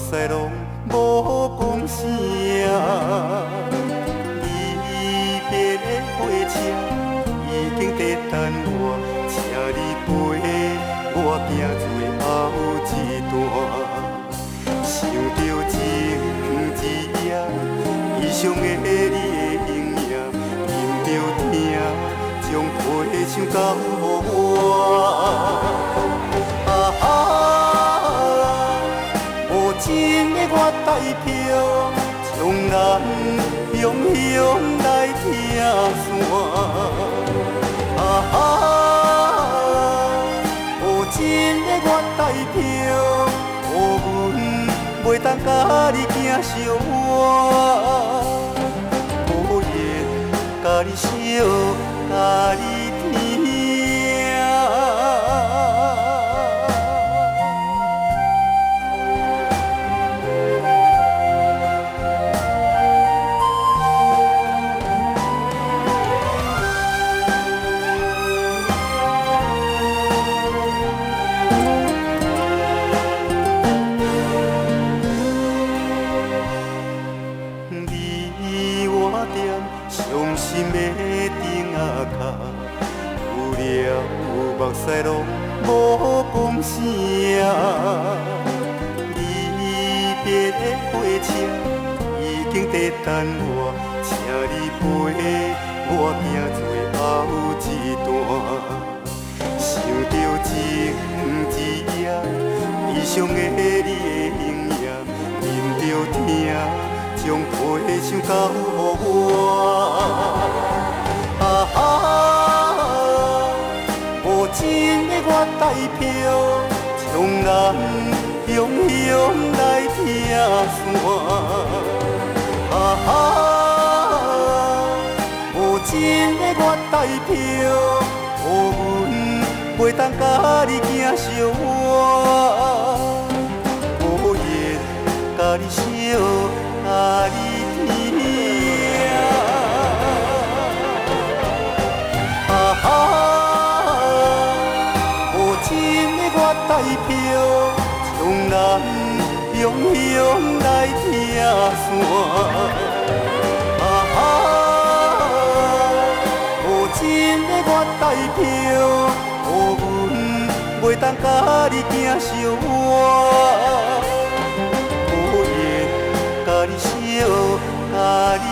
识拢无讲声。离别的火车已经在等我，请你陪我行最后一段。想着情一夜，异乡的你的形影，忍着疼，将悲伤交予我。无情的我代表，将咱雄雄来听线。无情的我代表，予阮袂当甲你行相偎，无言甲你笑，甲你疼。伤心的灯仔脚，有了目屎拢无讲声。离别的火车已经在等我，请你陪我行最后一段。想着情一夜，异乡的你的形影，忍着疼。将悲伤交予我。无情的我代表，将咱雄雄来听线。无情的我代表，予阮袂当甲你行相偎，无言甲你笑。甲你疼，无情的我代表，将咱雄雄来听线。无情的我代表，予阮袂当甲你行相偎。甲你笑，甲你